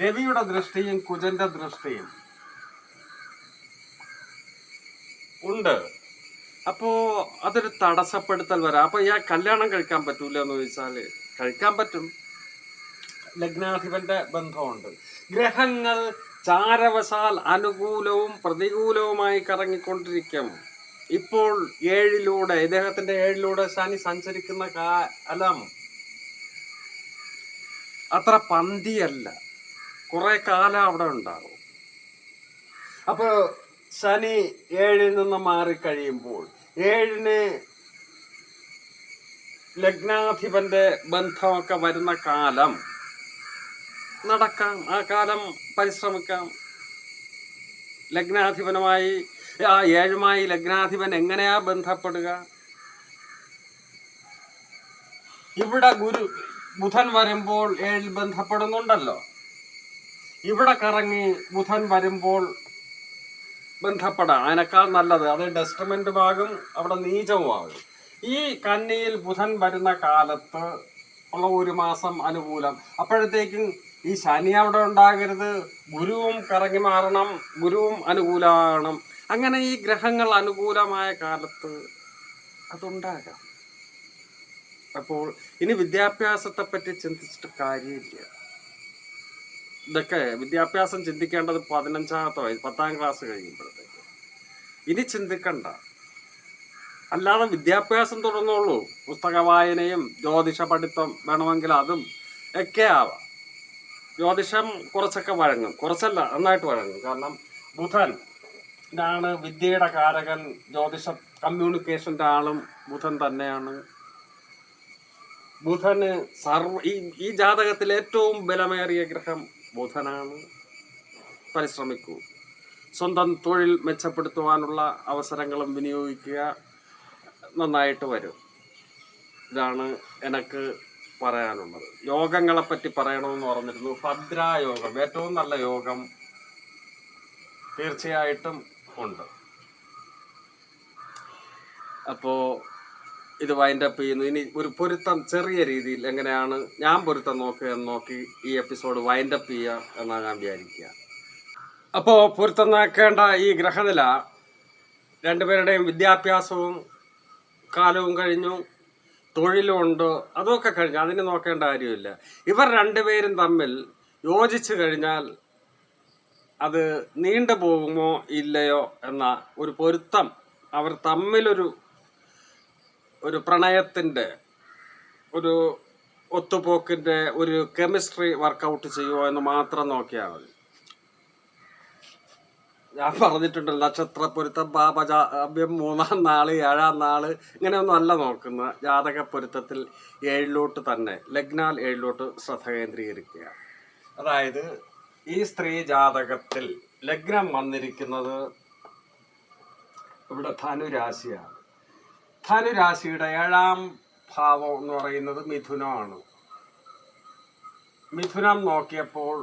രവിയുടെ ദൃഷ്ടിയും കുജന്റെ ദൃഷ്ടിയും ഉണ്ട്. അപ്പോ അതൊരു തടസ്സപ്പെടുത്തൽ വരാം. അപ്പൊ ഇയാൾ കല്യാണം കഴിക്കാൻ പറ്റൂല എന്ന് ചോദിച്ചാൽ കഴിക്കാൻ പറ്റും. ലഗ്നാധിപന്റെ ബന്ധമുണ്ട്. ഗ്രഹങ്ങൾ ചാരവശാൽ അനുകൂലവും പ്രതികൂലവുമായി കറങ്ങിക്കൊണ്ടിരിക്കും. ഇപ്പോൾ 7-ലൂടെ, ഇദ്ദേഹത്തിന്റെ 7-ലൂടെ ശനി സഞ്ചരിക്കുന്ന കാലം അത്ര പന്തിയല്ല, കുറെ കാലം അവിടെ ഉണ്ടാകും. അപ്പൊ ശനി 7-ൽ നിന്ന് മാറിക്കഴിയുമ്പോൾ 7-ന് ലഗ്നാധിപന്റെ ബന്ധമൊക്കെ വരുന്ന കാലം നടക്കാം, ആ കാലം പരിശ്രമിക്കാം. ലഗ്നാധിപനുമായി ആ 7 ലഗ്നാധിപൻ എങ്ങനെയാ ബന്ധപ്പെടുക? ഇവിടെ ബുധൻ വരുമ്പോൾ 7 ബന്ധപ്പെടുന്നുണ്ടല്ലോ. ഇവിടെ കറങ്ങി ബുധൻ വരുമ്പോൾ ബന്ധപ്പെടാം. അതിനേക്കാൾ നല്ലത് അത് ഡെസ്ട്രിമെന്റുമാകും, അവിടെ നീചവുമാകും. ഈ കന്നിയിൽ ബുധൻ വരുന്ന കാലത്ത് ഉള്ള 1 മാസം അനുകൂലം. അപ്പോഴത്തേക്കും ഈ ശനി അവിടെ ഉണ്ടാകരുത്, ഗുരുവും കറങ്ങി മാറണം, ഗുരുവും അനുകൂലമാകണം. അങ്ങനെ ഈ ഗ്രഹങ്ങൾ അനുകൂലമായ കാലത്ത് അതുണ്ടാകാം. അപ്പോൾ ഇനി വിദ്യാഭ്യാസത്തെ പറ്റി ചിന്തിച്ചിട്ട് കാര്യമില്ല. ഇതൊക്കെ വിദ്യാഭ്യാസം ചിന്തിക്കേണ്ടത് 15ാമത്തെ വയസ്സ്, 10ാം ക്ലാസ് കഴിയുമ്പോഴത്തേക്ക്. ഇനി ചിന്തിക്കണ്ട. അല്ലാതെ വിദ്യാഭ്യാസം തുടർന്നോളൂ. പുസ്തക വായനയും ജ്യോതിഷ പഠിത്തം വേണമെങ്കിൽ അതും ഒക്കെ ആവാം. ജ്യോതിഷം കുറച്ചൊക്കെ വഴങ്ങും, കുറച്ചല്ല നന്നായിട്ട് വഴങ്ങും. കാരണം ബുധനാണ് വിദ്യയുടെ കാരകൻ, ജ്യോതിഷ കമ്മ്യൂണിക്കേഷൻ്റെ ആളും ബുധൻ തന്നെയാണ്. ബുധന് ഈ ജാതകത്തിൽ ഏറ്റവും ബലമേറിയ ഗ്രഹം ബുധനാണ്. പരിശ്രമിക്കൂ. സ്വന്തം തൊഴിൽ മെച്ചപ്പെടുത്തുവാനുള്ള അവസരങ്ങളും വിനിയോഗിക്കുക, നന്നായിട്ട് വരും. ഇതാണ് എനിക്ക് പറയാനുള്ളത്. യോഗങ്ങളെപ്പറ്റി പറയണമെന്ന് പറഞ്ഞിരുന്നു. ഭദ്രായോഗം, ഏറ്റവും നല്ല യോഗം തീർച്ചയായിട്ടും ഉണ്ട്. അപ്പോൾ ഇത് വൈൻഡപ്പ് ചെയ്യുന്നു. ഇനി ഒരു പൊരുത്തം ചെറിയ രീതിയിൽ എങ്ങനെയാണ് ഞാൻ പൊരുത്തം നോക്കുക എന്ന് നോക്കി ഈ എപ്പിസോഡ് വൈൻഡപ്പ് ചെയ്യുക എന്നാണ് ഞാൻ വിചാരിക്കുക. അപ്പോൾ പൊരുത്തം നോക്കേണ്ട ഈ ഗ്രഹനില, രണ്ടുപേരുടെയും വിദ്യാഭ്യാസവും കാലവും കഴിഞ്ഞു, തൊഴിലുമുണ്ട്, അതൊക്കെ കഴിഞ്ഞു. അതിന് നോക്കേണ്ട കാര്യമില്ല. ഇവർ രണ്ടുപേരും തമ്മിൽ യോജിച്ചു കഴിഞ്ഞാൽ അത് നീണ്ടു പോകുമോ ഇല്ലയോ എന്ന ഒരു പൊരുത്തം, അവർ തമ്മിലൊരു പ്രണയത്തിൻ്റെ, ഒരു ഒത്തുപോക്കിൻ്റെ ഒരു കെമിസ്ട്രി വർക്കൗട്ട് ചെയ്യുമോ എന്ന് മാത്രം നോക്കിയാൽ മതി. ഞാൻ പറഞ്ഞിട്ടുണ്ട്, നക്ഷത്ര പൊരുത്തം, പാപജാബ്യം, 3ാം നാള് 7ാം നാള് ഇങ്ങനെയൊന്നും അല്ല നോക്കുന്ന. ജാതക പൊരുത്തത്തിൽ 7ലോട്ട് തന്നെ, ലഗ്നാൽ 7ലോട്ട് ശ്രദ്ധ കേന്ദ്രീകരിക്കുക. അതായത് ഈ സ്ത്രീ ജാതകത്തിൽ ലഗ്നം വന്നിരിക്കുന്നത് ഇവിടെ ധനുരാശിയാണ്. ധനുരാശിയുടെ 7ാം ഭാവം എന്ന് പറയുന്നത് മിഥുനമാണ്. മിഥുനം നോക്കിയപ്പോൾ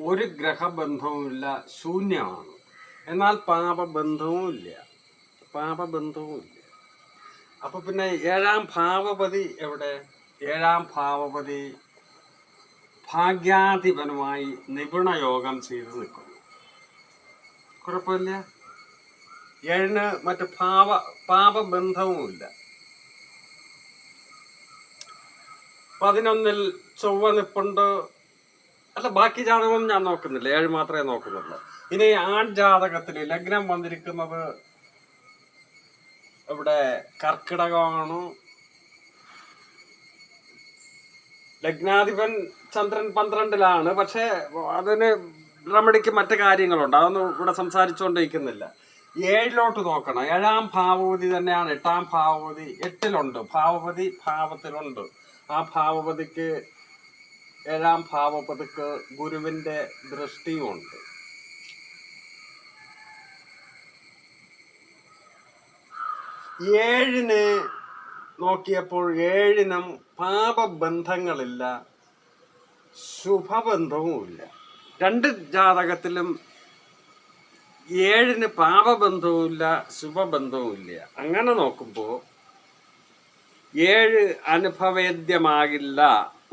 ഒരു ഗ്രഹബന്ധവുമില്ല, ശൂന്യമാണ്. എന്നാൽ പാപബന്ധവുമില്ല. അപ്പൊ പിന്നെ 7ാം ഭാവപതി എവിടെ? 7ാം ഭാവപതി ഭാഗ്യാധിപനുമായി നിപുണയോഗം ചെയ്ത് നിൽക്കുന്നു. കുഴപ്പമില്ല. 7ന് മറ്റ് പാപബന്ധവുമില്ല. 11ൽ ചൊവ്വ നിപ്പുണ്ട്. അല്ല, ബാക്കി ജാതകം ഞാൻ നോക്കുന്നില്ല, 7 മാത്രമേ നോക്കുന്നുള്ളൂ. ഇനി ആൺ ജാതകത്തിൽ ലഗ്നം വന്നിരിക്കുന്നത് ഇവിടെ കർക്കിടകമാണ്. ലഗ്നാധിപൻ ചന്ദ്രൻ 12ലാണ്. പക്ഷെ അതിന് റെമഡിക്ക് മറ്റു കാര്യങ്ങളുണ്ട്, അതൊന്നും ഇവിടെ സംസാരിച്ചുകൊണ്ടിരിക്കുന്നില്ല. 7ലോട്ട് നോക്കണം. 7ാം ഭാവപതി തന്നെയാണ് 8ാം ഭാവപതി. 8ലുണ്ട് ഭാവപതി, ഭാവത്തിലുണ്ട്. ആ ഭാവപതിക്ക് 7ാം ഭാവപതിക്ക് ഗുരുവിന്റെ ദൃഷ്ടിയുമുണ്ട്. ഏഴിന് നോക്കിയപ്പോൾ 7നും പാപബന്ധങ്ങളില്ല, ശുഭബന്ധവുമില്ല. 2 ജാതകത്തിലും 7ന് പാപബന്ധവുമില്ല, ശുഭബന്ധവുമില്ല. അങ്ങനെ നോക്കുമ്പോൾ 7 അനുഭവേദ്യമാകില്ല,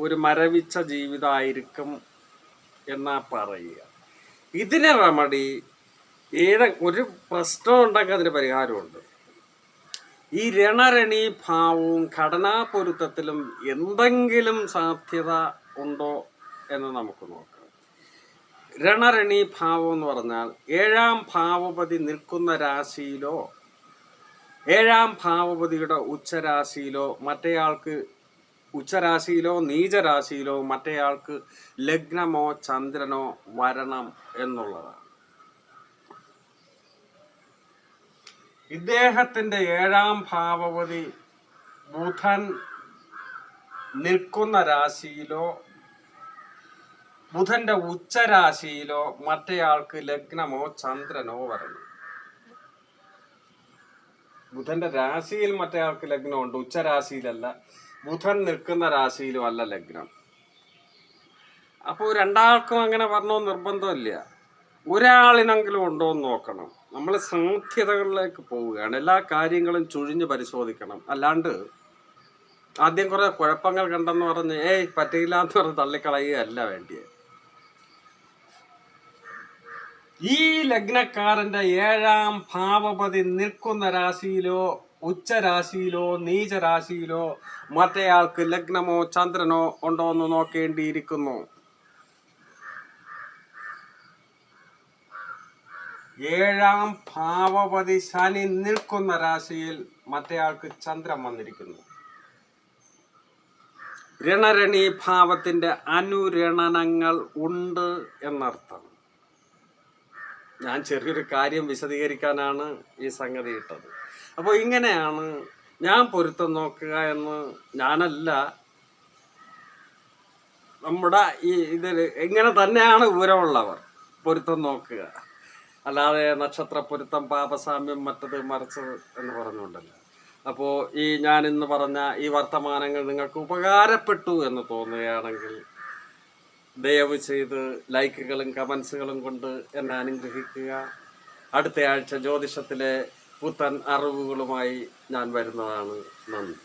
ഒരു മരവിച്ച ജീവിതമായിരിക്കും എന്നാ പറയുക. ഇതിന് റെമഡി ഒരു പ്രശ്നം ഉണ്ടെങ്കിൽ അതിന് പരിഹാരമുണ്ട്. ഈ രണരണി ഭാവവും ഘടനാപൊരുത്തത്തിലും എന്തെങ്കിലും സാധ്യത ഉണ്ടോ എന്ന് നമുക്ക് നോക്കാം. രണരണി ഭാവം എന്ന് പറഞ്ഞാൽ 7ാം ഭാവപതി നിൽക്കുന്ന രാശിയിലോ 7ാം ഭാവപതിയുടെ ഉച്ചരാശിയിലോ മറ്റേയാൾക്ക് ഉച്ചരാശിയിലോ നീചരാശിയിലോ മറ്റേയാൾക്ക് ലഗ്നമോ ചന്ദ്രനോ വരണം എന്നുള്ളതാണ്. ഇദ്ദേഹത്തിന്റെ 7ാം ഭാവപതി ബുധൻ നിൽക്കുന്ന രാശിയിലോ ബുധന്റെ ഉച്ചരാശിയിലോ മറ്റേയാൾക്ക് ലഗ്നമോ ചന്ദ്രനോ വരണം. ബുധന്റെ രാശിയിൽ മറ്റേയാൾക്ക് ലഗ്നമുണ്ട്, ഉച്ചരാശിയിലല്ല. ബുധൻ നിൽക്കുന്ന രാശിയിലും അല്ല ലഗ്നം. അപ്പോൾ രണ്ടാൾക്കും അങ്ങനെ വരണമെന്ന് നിർബന്ധമില്ല. ഒരാളിനെങ്കിലും ഉണ്ടോ എന്ന് നോക്കണം. നമ്മൾ സാധ്യതകളിലേക്ക് പോവുകയാണ്. എല്ലാ കാര്യങ്ങളും ചുഴിഞ്ഞ് പരിശോധിക്കണം. അല്ലാണ്ട് ആദ്യം കുറെ കുഴപ്പങ്ങൾ കണ്ടെന്ന് പറഞ്ഞ് പറ്റില്ല എന്ന് പറഞ്ഞ് തള്ളിക്കളയുകയല്ല വേണ്ടിയത്. ഈ ലഗ്നക്കാരന്റെ 7ാം ഭാവപതി നിൽക്കുന്ന രാശിയിലോ ഉച്ചരാശിയിലോ നീചരാശിയിലോ മറ്റേയാൾക്ക് ലഗ്നമോ ചന്ദ്രനോ ഉണ്ടോ എന്ന് നോക്കേണ്ടിയിരിക്കുന്നു. 7ാം ഭാവപതി ശനി നിൽക്കുന്ന രാശിയിൽ മറ്റേയാൾക്ക് ചന്ദ്രൻ വന്നിരിക്കുന്നു. രണരണി ഭാവത്തിന്റെ അനുരണനങ്ങൾ ഉണ്ട് എന്നർത്ഥം. ഞാൻ ചെറിയൊരു കാര്യം വിശദീകരിക്കാനാണ് ഈ സംഗതി ഇട്ടത്. അപ്പോൾ ഇങ്ങനെയാണ് ഞാൻ പൊരുത്തം നോക്കുക എന്ന്. ഞാനല്ല, നമ്മുടെ ഈ ഇതിൽ ഇങ്ങനെ തന്നെയാണ് വിവരമുള്ളവർ പൊരുത്തം നോക്കുക. അല്ലാതെ നക്ഷത്ര പൊരുത്തം, പാപസാമ്യം, മറ്റത് മറിച്ചത് എന്ന് പറഞ്ഞുകൊണ്ടല്ല. അപ്പോൾ ഈ ഞാനിന്ന് പറഞ്ഞ ഈ വർത്തമാനങ്ങൾ നിങ്ങൾക്ക് ഉപകാരപ്പെട്ടു എന്ന് തോന്നുകയാണെങ്കിൽ ദയവ് ചെയ്ത് ലൈക്കുകളും കമൻസുകളും കൊണ്ട് എന്നെ അനുഗ്രഹിക്കുക. അടുത്ത ആഴ്ച ജ്യോതിഷത്തിലെ പുത്തൻ അറിവുകളുമായി ഞാൻ വരുന്നതാണ്. നന്ദി.